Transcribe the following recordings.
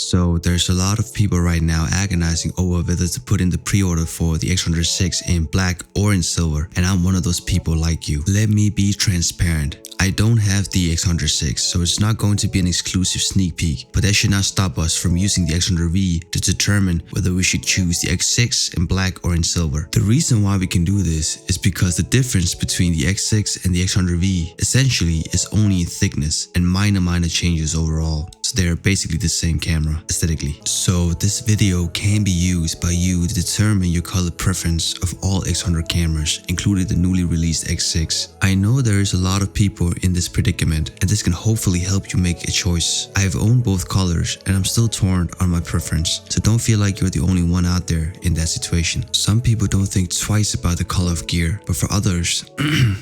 So there's a lot of people right now agonizing over whether to put in the pre-order for the X100VI in black or in silver, and I'm one of those people like you. Let me be transparent. I don't have the X100VI, so it's not going to be an exclusive sneak peek, but that should not stop us from using the X100V to determine whether we should choose the X6 in black or in silver. The reason why we can do this is because the difference between the X6 and the X100V essentially is only in thickness and minor changes overall. So they're basically the same camera aesthetically. So this video can be used by you to determine your color preference of all X100 cameras, including the newly released X6. I know there is a lot of people in this predicament, and this can hopefully help you make a choice. I have owned both colors and I'm still torn on my preference, so don't feel like you're the only one out there in that situation. Some people don't think twice about the color of gear, but for others,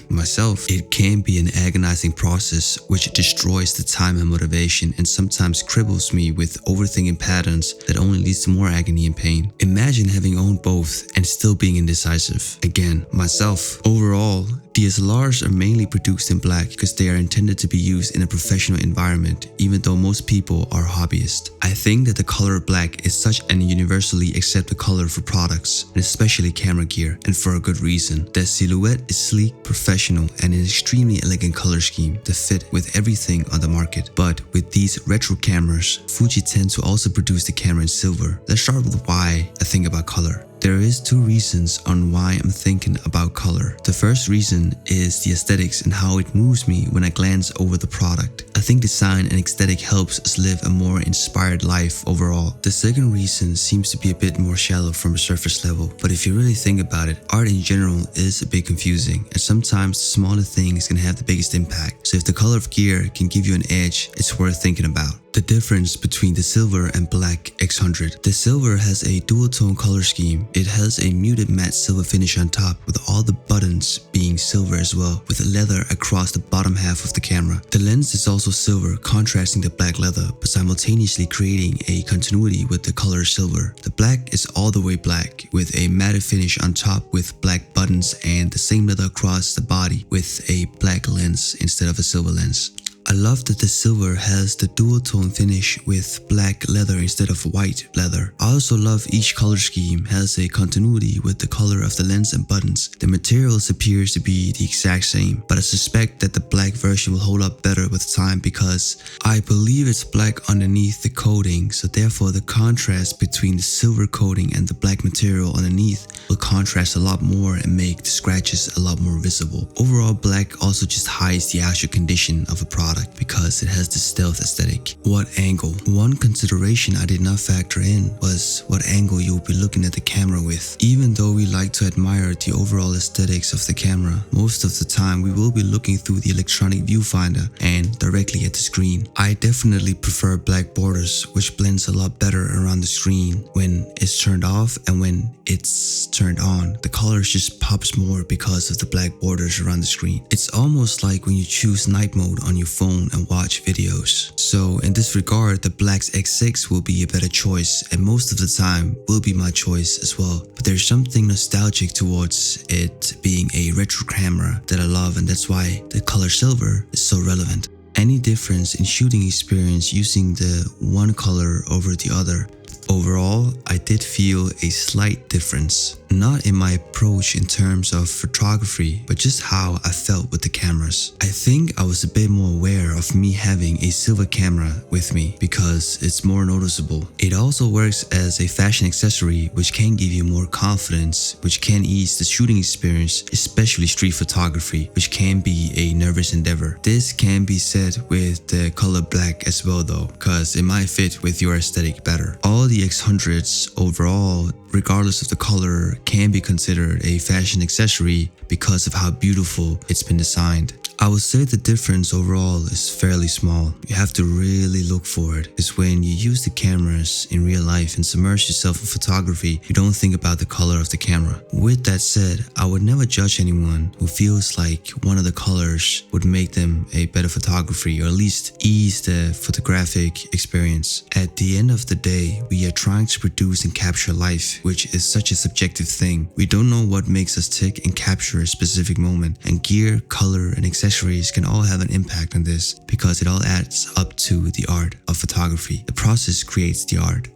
myself, it can be an agonizing process which destroys the time and motivation and sometimes cripples me with overthinking patterns that only leads to more agony and pain. Imagine having owned both and still being indecisive. Again, myself. Overall, DSLRs are mainly produced in black because they are intended to be used in a professional environment, even though most people are hobbyists. I think that the color black is such an universally accepted color for products, and especially camera gear, and for a good reason. The silhouette is sleek, professional, and an extremely elegant color scheme to fit with everything on the market. But with these retro cameras, Fuji tends to also produce the camera in silver. Let's start with why I think about color. There is two reasons on why I'm thinking about color. The first reason is the aesthetics and how it moves me when I glance over the product. I think design and aesthetic helps us live a more inspired life overall. The second reason seems to be a bit more shallow from a surface level, but if you really think about it, art in general is a bit confusing, and sometimes the smaller things can have the biggest impact. So if the color of gear can give you an edge, it's worth thinking about. The difference between the silver and black X100. The silver has a dual tone color scheme. It has a muted matte silver finish on top, with all the buttons being silver as well, with leather across the bottom half of the camera. The lens is also silver, contrasting the black leather, but simultaneously creating a continuity with the color silver. The black is all the way black, with a matte finish on top with black buttons and the same leather across the body with a black lens instead of a silver lens. I love that the silver has the dual tone finish with black leather instead of white leather. I also love each color scheme has a continuity with the color of the lens and buttons. The materials appears to be the exact same, but I suspect that the black version will hold up better with time because I believe it's black underneath the coating, so therefore the contrast between the silver coating and the black material underneath will contrast a lot more and make the scratches a lot more visible. Overall, black also just hides the actual condition of a product because it has the stealth aesthetic. What angle? One consideration I did not factor in was what angle you will be looking at the camera with. Even though we like to admire the overall aesthetics of the camera, most of the time we will be looking through the electronic viewfinder and directly at the screen. I definitely prefer black borders, which blends a lot better around the screen when it's turned off, and when it's turned on, the color just pops more because of the black borders around the screen. It's almost like when you choose night mode on your phone and watch videos. So in this regard, the black X6 will be a better choice, and most of the time will be my choice as well. But there's something nostalgic towards it being a retro camera that I love, and that's why the color silver is so relevant. Any difference in shooting experience using the one color over the other? Overall, I did feel a slight difference, not in my approach in terms of photography, but just how I felt with the cameras. I think I was a bit more aware of me having a silver camera with me because it's more noticeable. It also works as a fashion accessory, which can give you more confidence, which can ease the shooting experience, especially street photography, which can be a nervous endeavor. This can be said with the color black as well though, because it might fit with your aesthetic better. All the X100s overall, regardless of the color, can be considered a fashion accessory because of how beautiful it's been designed. I would say the difference overall is fairly small. You have to really look for it, because when you use the cameras in real life and submerge yourself in photography, you don't think about the color of the camera. With that said, I would never judge anyone who feels like one of the colors would make them a better photographer, or at least ease the photographic experience. At the end of the day, we are trying to produce and capture life, which is such a subjective thing. We don't know what makes us tick and capture capture a specific moment, and gear, color, and accessories can all have an impact on this because it all adds up to the art of photography. The process creates the art.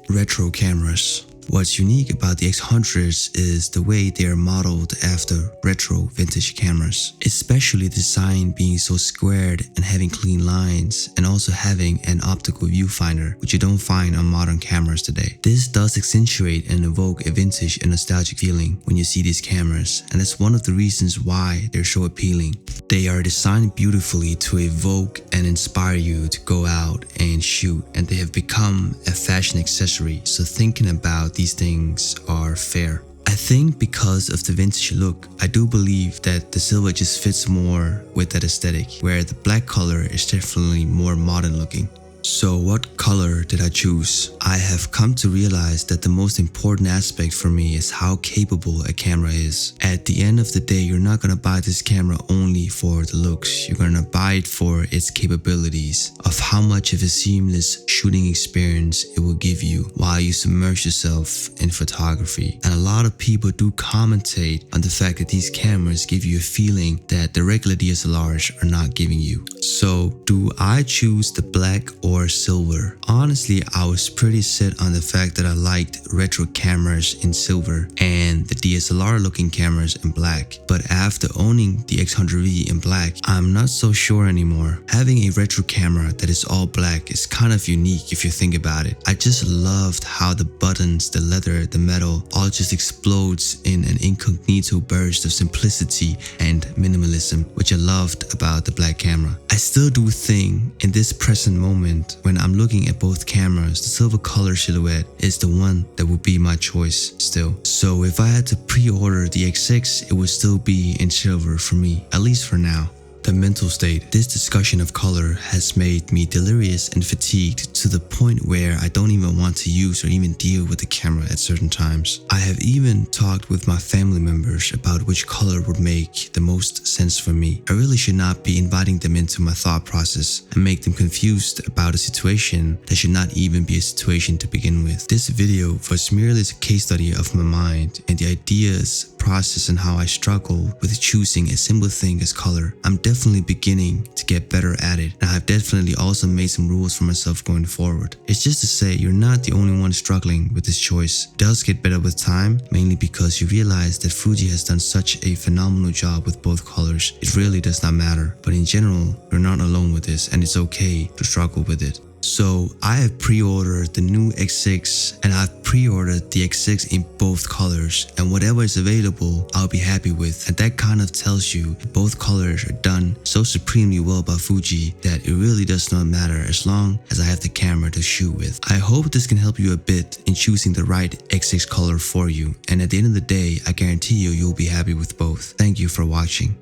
Retro cameras. What's unique about the X100s is the way they are modeled after retro vintage cameras, especially the design being so squared and having clean lines, and also having an optical viewfinder, which you don't find on modern cameras today. This does accentuate and evoke a vintage and nostalgic feeling when you see these cameras, and that's one of the reasons why they're so appealing. They are designed beautifully to evoke and inspire you to go out and shoot, and they have become a fashion accessory, so thinking about these things are fair. I think because of the vintage look, I do believe that the silver just fits more with that aesthetic, where the black color is definitely more modern looking. So what color did I choose? I have come to realize that the most important aspect for me is how capable a camera is. At the end of the day, you're not gonna buy this camera only for the looks. You're gonna buy it for its capabilities, of how much of a seamless shooting experience it will give you while you submerge yourself in photography. And a lot of people do commentate on the fact that these cameras give you a feeling that the regular DSLRs are not giving you. So do I choose the black or silver? Honestly, I was pretty set on the fact that I liked retro cameras in silver and the DSLR looking cameras in black. But after owning the X100V in black, I'm not so sure anymore. Having a retro camera that is all black is kind of unique if you think about it. I just loved how the buttons, the leather, the metal all just explodes in an incognito burst of simplicity and minimalism, which I loved about the black camera. I still do think in this present moment, when I'm looking at both cameras, the silver color silhouette is the one that would be my choice still. So if I had to pre-order the X6, it would still be in silver for me, at least for now. The mental state. This discussion of color has made me delirious and fatigued to the point where I don't even want to use or even deal with the camera at certain times. I have even talked with my family members about which color would make the most sense for me. I really should not be inviting them into my thought process and make them confused about a situation that should not even be a situation to begin with. This video was merely a case study of my mind and the ideas, process, and how I struggle with choosing a simple thing as color. I'm definitely beginning to get better at it, and I've definitely also made some rules for myself going forward. It's just to say you're not the only one struggling with this choice. It does get better with time, mainly because you realize that Fuji has done such a phenomenal job with both colors. It really does not matter, but in general, you're not alone with this, and it's okay to struggle with it. So I have pre-ordered the new X6 and I've pre-ordered the X6 in both colors, and whatever is available I'll be happy with, and that kind of tells you that both colors are done so supremely well by Fuji that it really does not matter as long as I have the camera to shoot with. I hope this can help you a bit in choosing the right X6 color for you, and at the end of the day I guarantee you'll be happy with both. Thank you for watching.